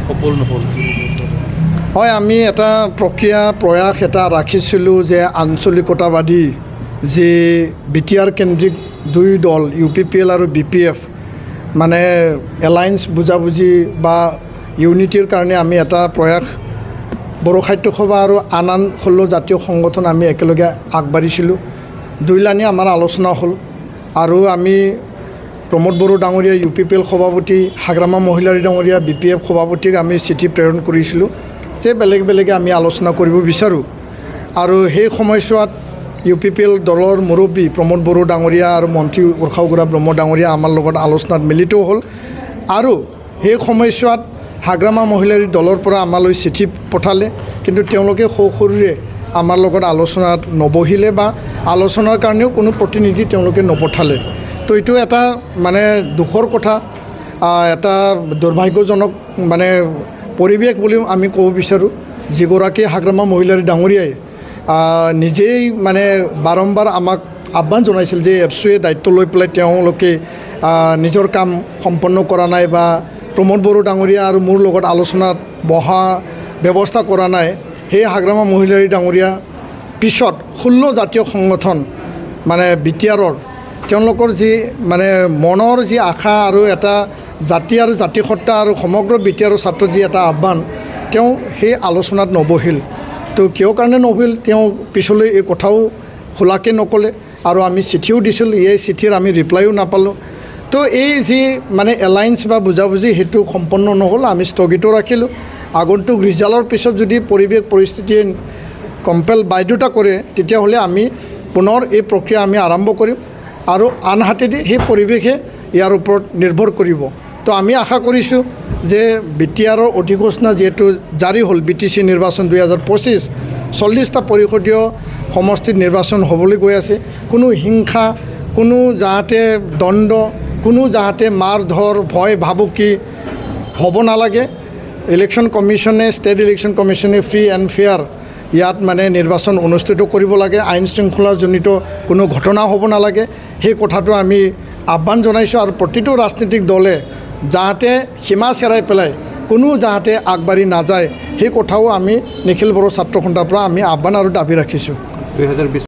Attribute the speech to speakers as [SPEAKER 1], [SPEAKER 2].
[SPEAKER 1] সফল নহ'ল?
[SPEAKER 2] হয়, আমি এটা প্ৰয়াস এটা ৰাখিছিলোঁ যে আঞ্চলিকতাবাদী যে BTR কেন্দ্ৰিক দুই দল UPPL আৰু BPF মানে এলায়েন্স বুজাবুজি বা ইউনিটিৰ কাৰণে আমি এটা প্ৰয়াস বড়ো সাহিত্য সভা আৰু আন 16 জাতীয় সংগঠন আমি একেলগে আগবাঢ়িছিলোঁ। দুইলানি আমাৰ আলোচনা হ'ল আৰু আমি প্ৰমোদ বড়ো ডাঙৰীয়া UPPL সভাপতি, হাগ্ৰামা মহিলাৰী ডাঙৰীয়া BPF সভাপতিক আমি চিঠি প্ৰেৰণ কৰিছিলোঁ যে বেলেগ বেলেগে আমি আলোচনা কৰিব বিচাৰোঁ। আৰু সেই সময়ছোৱাত UPPL দলৰ মুৰব্বী প্ৰমোদ বড়ো ডাঙৰীয়া আৰু মন্ত্ৰী উৰ্খাওগুৰা ব্ৰহ্ম ডাঙৰীয়া আমাৰ লগত আলোচনাত মিলিত হ'ল। আৰু সেই সময়ছোৱাত হাগ্ৰামা মহিলাৰী দলৰ পৰা আমালৈ চিঠি পঠালে, কিন্তু তেওঁলোকে সৰুৰে আমাৰ লগত আলোচনাত নবহিলে বা আলোচনাৰ কাৰণেও কোনো প্ৰতিনিধি তেওঁলোকে নপঠালে। তো এইটো এটা মানে দুখৰ কথা, এটা দুৰ্ভাগ্যজনক মানে পৰিৱেশ বুলি আমি ক'ব বিচাৰোঁ। যিগৰাকী হাগ্ৰামা মহিলাৰী ডাঙৰীয়াই নিজেই মানে বাৰম্বাৰ আমাক আহ্বান জনাইছিল যে এপছুৱে দায়িত্ব লৈ পেলাই তেওঁলোকে নিজৰ কাম সম্পন্ন কৰা নাই বা প্ৰমোদ বড়ো ডাঙৰীয়া আৰু মোৰ লগত আলোচনাত বহা ব্যৱস্থা কৰা নাই। সেই হাগ্ৰামা মহিলাৰী ডাঙৰীয়া পিছত 16 জাতীয় সংগঠন মানে BTRৰ তেওঁলোকৰ যি মানে মনৰ যি আশা আৰু এটা জাতি আৰু জাতিসত্তা আৰু সমগ্ৰ BTRৰ ছাত্ৰৰ যি এটা আহ্বান, তেওঁ সেই আলোচনাত নবহিল। তো কিয় কাৰণে নবহিল তেওঁ পিছলৈ এই কথাও খোলাকৈ নক'লে আৰু আমি চিঠিও দিছিলোঁ, এই চিঠিৰ আমি ৰিপ্লাইও নাপালোঁ। তো এই যি মানে এলায়েন্স বা বুজাবুজি সেইটো সম্পন্ন নহ'ল, আমি স্থগিত ৰাখিলোঁ। আগন্তুক ৰিজাল্টৰ পিছত যদি পৰিৱেশ পৰিস্থিতিয়ে কম্পেল বাধ্যতা কৰে তেতিয়াহ'লে আমি পুনৰ এই প্ৰক্ৰিয়া আমি আৰম্ভ কৰিম আৰু আনহাতেদি সেই পৰিৱেশে ইয়াৰ ওপৰত নিৰ্ভৰ কৰিব। তো আমি আশা কৰিছোঁ যে BTRৰ অধিঘোষণা যিহেতু জাৰি হ'ল, BTC নিৰ্বাচন 2025 40টা পৰিষদীয় সমষ্টিত নিৰ্বাচন হ'বলৈ গৈ আছে। কোনো হিংসা, কোনো যাতে দ্বন্দ্ব, কোনো যাতে মাৰ ধৰ ভয় ভাবুকি হ'ব নালাগে। ইলেকশ্যন কমিশ্যনে, ষ্টেট ইলেকশ্যন কমিশ্যনে ফ্ৰী এণ্ড ফেয়াৰ ইয়াত মানে নিৰ্বাচন অনুষ্ঠিত কৰিব লাগে। আইন শৃংখলাজনিত কোনো ঘটনা হ'ব নালাগে, সেই কথাটো আমি আহ্বান জনাইছোঁ। আৰু প্ৰতিটো ৰাজনৈতিক দলে যাতে সীমা চেৰাই পেলাই কোনো যাতে আগবাঢ়ি নাযায়, সেই কথাও আমি নিখিল বড়ো ছাত্ৰ সন্থাৰ পৰা আমি আহ্বান আৰু দাবী ৰাখিছোঁ।
[SPEAKER 1] 2020